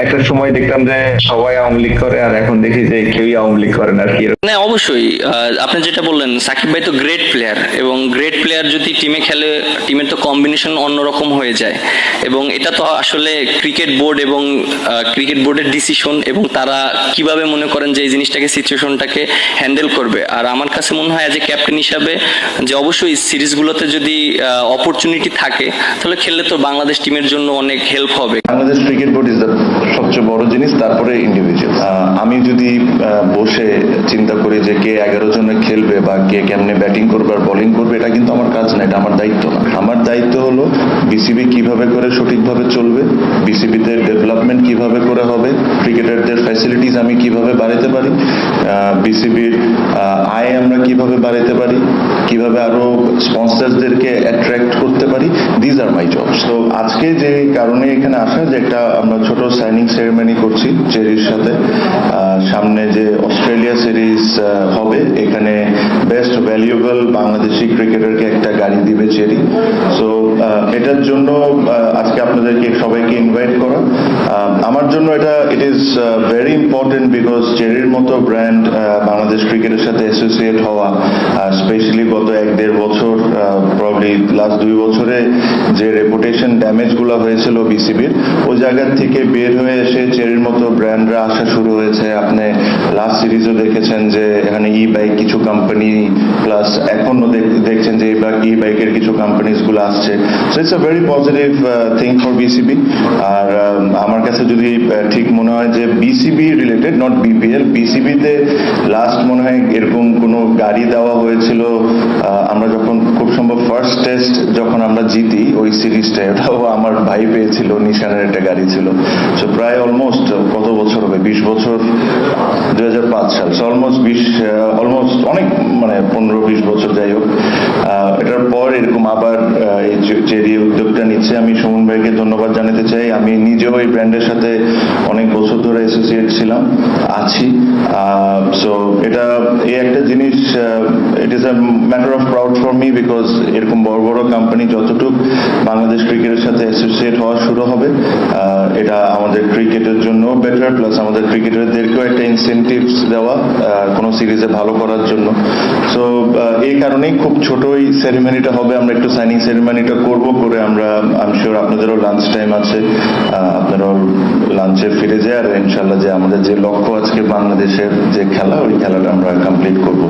একটা সময় দেখতাম যে সবাই আওয়ামী লীগ করে, আর এখন দেখি যে কেউই আওয়ামী লীগ করে না আর কি। না, অবশ্যই আপনি যেটা বললেন, সাকিব ভাই তো গ্রেট প্লেয়ার, এবং গ্রেট প্লেয়ার যদি টিমে খেলে, টিমের তো কম্বিনেশন অন্যরকম হয়ে যায়। এবং এটা তো আসলে ক্রিকেট বোর্ড এবং ক্রিকেট বোর্ডের ডিসিশন, এবং তারা কিভাবে মনে করেন যে এই জিনিসটাকে, সিচুয়েশনটাকে হ্যান্ডেল করবে। আর আমার কাছে মনে হয় যে ক্যাপ্টেন হিসাবে যে অবশ্যই সিরিজগুলোতে যদি অপরচুনিটি থাকে, তাহলে খেললে তো বাংলাদেশ টিমের জন্য অনেক হেল্প হবে। Bangladesh cricket board is the সবচেয়ে বড় জিনিস, তারপরে ইন্ডিভিজুয়াল। আমি যদি বসে চিন্তা করি যে কে 11 জনে খেলবে বা কে কেমনে ব্যাটিং করবে আর বোলিং করবে, এটা কিন্তু আমার কাজ না, এটা আমার দায়িত্ব না। আমার দায়িত্ব হলো বিসিবি কিভাবে করে সঠিকভাবে চলবে, বিসিবিতে ডেভেলপমেন্ট কিভাবে করে হবে, ক্রিকেটারদের ফ্যাসিলিটিস আমি কিভাবে বাড়াতে পারি, বিসিবির আয় আমরা কিভাবে বাড়াতে পারি, কিভাবে আরো স্পন্সরদেরকে অ্যাট্রাক্ট করতে পারি। These are my jobs. তো আজকে যে কারণে এখানে আসা, যে একটা আমরা ছোট সাইনিং সেরেমনি করছি চেরির সাথে। সামনে যে অস্ট্রেলিয়া সিরিজ হবে, এখানে বেস্ট ভ্যালুয়েবল বাংলাদেশি ক্রিকেটারকে একটা গাড়ি দিবে চেরি। সো এটার জন্য আজকে আপনাদেরকে সবাইকে ইনভাইট করা। আমার জন্য এটা it is very important, because চেরির মতো ব্র্যান্ড বাংলাদেশ ক্রিকেটের সাথে অ্যাসোসিয়েট হওয়া, স্পেশালি গত 1-1.5 বছর, প্রবলি লাস্ট 2 বছরে যে রেপুটেশন ড্যামেজ গুলো হয়েছিল বিসিবির, ওই জায়গার থেকে বের হয়ে এসে চেরির মতো ব্র্যান্ডরা আসা শুরু হয়েছে। আপনি লাস্ট সিরিজও দেখেছেন যে এখানে ই বাইক কিছু কোম্পানি, প্লাস এখনো দেখছেন যে ই বাইকের কিছু কোম্পানিজ গুলো আসছে। So it's a very positive thing for BCB. আর আমার কাছে যদি ঠিক মনে হয় যে বিসিবি রিলেটেড, নট বিপিএল, বিসিবিতে লাস্ট মনে হয় এরকম কোনো গাড়ি দেওয়া হয়েছিল আমরা যখন, খুব সম্ভব ফার্স্ট টেস্ট যখন আমরা জিতি ওই সিরিজটা, ওটাও আমার ভাই পেয়েছিল, নিশানের একটা গাড়ি ছিল। সো প্রায় অলমোস্ট কত বছর হবে, 20 বছর, 2005 সাল, অলমোস্ট অনেক, মানে 15-20 বছর, যাই হোক। এটার পর এরকম আবার এই চেরি উদ্যোগটা নিচ্ছে। আমি সুমন ভাইকে ধন্যবাদ জানাতে চাই। আমি নিজেও এই ব্র্যান্ডের সাথে অনেক বছর ধরে অ্যাসোসিয়েট ছিলাম, আছি। সো এটা এই একটা জিনিস, it is a matter of proud for me, because এরকম বড় বড় কোম্পানি যতটুকু বাংলাদেশ ক্রিকেটের সাথে অ্যাসোসিয়েট হওয়া শুরু হবে, এটা আমাদের ক্রিকেটের জন্য বেটার, প্লাস আমাদের ক্রিকেটারদেরকেও একটা ইনসেন্টিভস দেওয়া কোনো সিরিজে ভালো করার জন্য। সো এই কারণেই খুব ছোট এই সেরিমনিটা হবে। আমরা একটু সাইনিং সেরিমনিটা করব, করে আমরা, আই এম শিওর আপনাদেরও লাঞ্চ টাইম আছে, আপনারাও লাঞ্চে ফিরে যায়, আর ইনশাল্লাহ যে আমাদের যে লক্ষ্য আজকে বাংলাদেশের যে খেলা, ওই খেলাটা আমরা কমপ্লিট করব।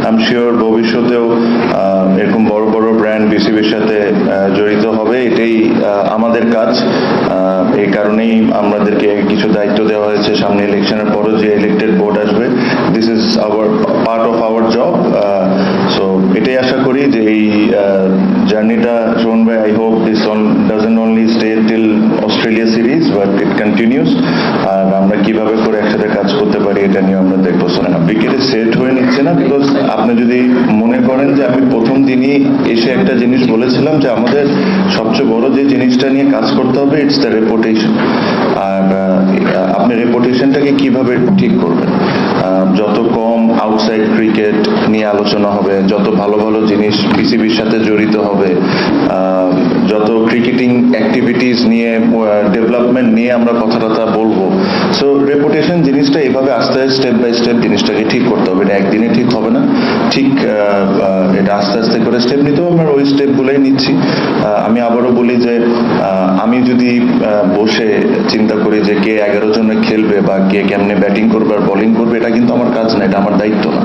আই এম শিওর ভবিষ্যতেও এরকম বড় বড় ব্র্যান্ড বিসিবির সাথে জড়িত হবে। এটাই আমাদের কাজ। এই কারণেই আমাদেরকে কিছু দায়িত্ব দেওয়া হয়েছে। সামনে ইলেকশনের পরও যে ইলেক্টেড বোর্ড আসবে, this is our part of our job. So এটাই আশা করি যে এই জার্নিটা, শোন ভাই, I hope this doesn't only stay till Australia series, but it continues. আর আমরা কিভাবে করে একসাথে কাজ করতে পারি, এটা নিয়ে আমরা দেখবো। না, উইকেটে সেট হয়ে নিচ্ছে না, বিকজ আপনি যদি মনে করেন যে আমি প্রথম দিনই এসে একটা জিনিস বলেছিলাম যে আমাদের সবচেয়ে বড় যে জিনিসটা নিয়ে কাজ করতে হবে, ইটস দ্য রেপুটেশন। আর আপনি রেপুটেশনটাকে কিভাবে ঠিক করবেন? যত কম আউটসাইড ক্রিকেট নিয়ে আলোচনা হবে, যত ভালো ভালো জিনিস বিসিবির সাথে জড়িত হবে, যত ক্রিকেটিং অ্যাক্টিভিটিস নিয়ে, ডেভেলপমেন্ট নিয়ে আমরা কথাটা বলবো। সো রেপুটেশন জিনিসটা এভাবে আস্তে আস্তে, স্টেপ বাই স্টেপ জিনিসটাকে ঠিক করতে হবে। এটা একদিনে ঠিক হবে না, ঠিক এটা আস্তে আস্তে করে স্টেপ নিতে হবে। আমরা ওই স্টেপগুলোই নিচ্ছি। আমি আবারও বলি যে আমি যদি বসে চিন্তা করি যে কে 11 জনে খেলবে বা কে কেমনে ব্যাটিং করবে আর বোলিং করবে, এটা কিন্তু আমার কাজ না, এটা আমার দায়িত্ব না।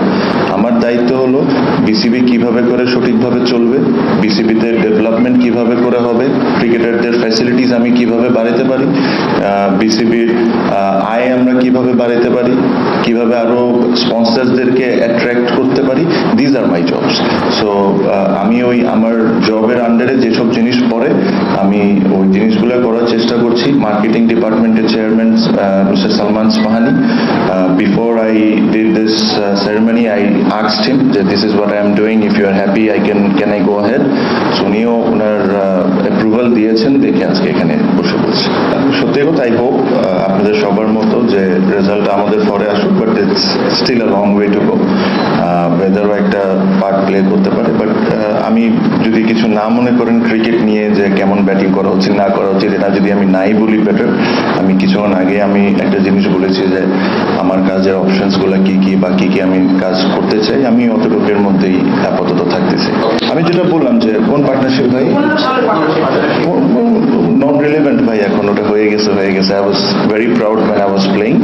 আমার দায়িত্ব হলো বিসিবি কিভাবে করে সঠিকভাবে চলবে, বিসিবিতে ডেভেলপমেন্ট কিভাবে করে হবে, ক্রিকেটারদের ফ্যাসিলিটিস আমি কিভাবে বাড়াতে পারি, বিসিবির আয় আমরা কিভাবে বাড়াতে পারি, কিভাবে আরো স্পন্সরদেরকে অ্যাট্রাক্ট করতে পারি। These are my jobs. So আমি ওই আমার জবের আন্ডারে যেসব জিনিস পড়ে, আমি ওই জিনিসগুলো করার চেষ্টা করছি। মার্কেটিং ডিপার্টমেন্টের chairman mister Salman Ispahani, before I did this ceremony, I asked him that this is what I am doing, if you are happy can I go ahead? So উনিও ওনার অ্যাপ্রুভাল দিয়েছেন, দেখে আজকে এখানে বসে বলছি। সত্যি কথা, আই হোপ আপনাদের সবার মতো যে রেজাল্ট আমাদের পরে আসুক, but it's still a long way to go. ওয়েদারও একটা পার্ট প্লে করতে পারে, বাট আমি যদি কিছু না মনে করেন ক্রিকেট নিয়ে যে কেমন ব্যাটিং করা হচ্ছে না করা হচ্ছে, এটা যদি আমি নাই বলি বেটার। আমি কিছুক্ষণ আগে আমি একটা জিনিস বলেছি যে আমার কাজের অপশনসগুলো কি কি বা কি কি আমি কাজ করতে চাই, আমি অতটুকুর মধ্যেই আপাতত থাকতেছি। আমি যেটা বললাম যে কোন পার্টনারশিপ ভাই, নট রিলেভেন্ট ভাই, এখন ওটা হয়ে গেছে। I was very proud when I was playing,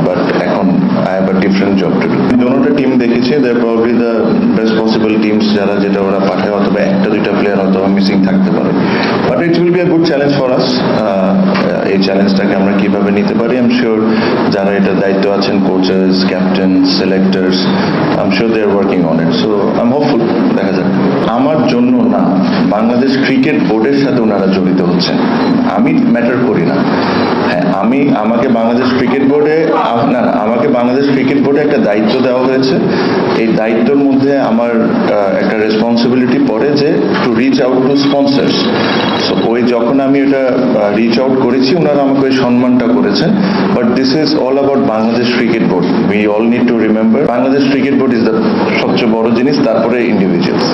but এখন I have a different job to do. দোনোটা টিম দেখেছি, they are probably the best possible teams, যারা যেটা ওরা পাঠায়, অথবা একটা দুইটা প্লেয়ার হয়তো মিসিং থাকতে পারে, but it will be a good challenge for us. এই চ্যালেঞ্জটাকে আমরা কিভাবে নিতে পারি, আই এম শিওর যারা এটা দায়িত্ব আছেন, coaches, captain, selectors, I am sure they are working on it. So I am hopeful, দেখা যাক। আমার জন্য না, বাংলাদেশ ক্রিকেট বোর্ডের সাথে ওনারা জড়িত হচ্ছেন, আমি ম্যাটার করি না। হ্যাঁ, আমাকে বাংলাদেশ ক্রিকেট বোর্ডে আমাকে বাংলাদেশ ক্রিকেট বোর্ডে একটা দায়িত্ব দেওয়া হয়েছে। এই দায়িত্বের মধ্যে আমার একটা রেসপন্সিবিলিটি পড়ে যে to reach out to sponsors. So ওই যখন আমি এটা রিচ আউট করেছি, ওনারা আমাকে ওই সম্মানটা করেছেন। But this is all about Bangladesh cricket board. We all need to remember, Bangladesh cricket board is the সবচেয়ে বড় জিনিস, তারপরে ইন্ডিভিজুয়ালস।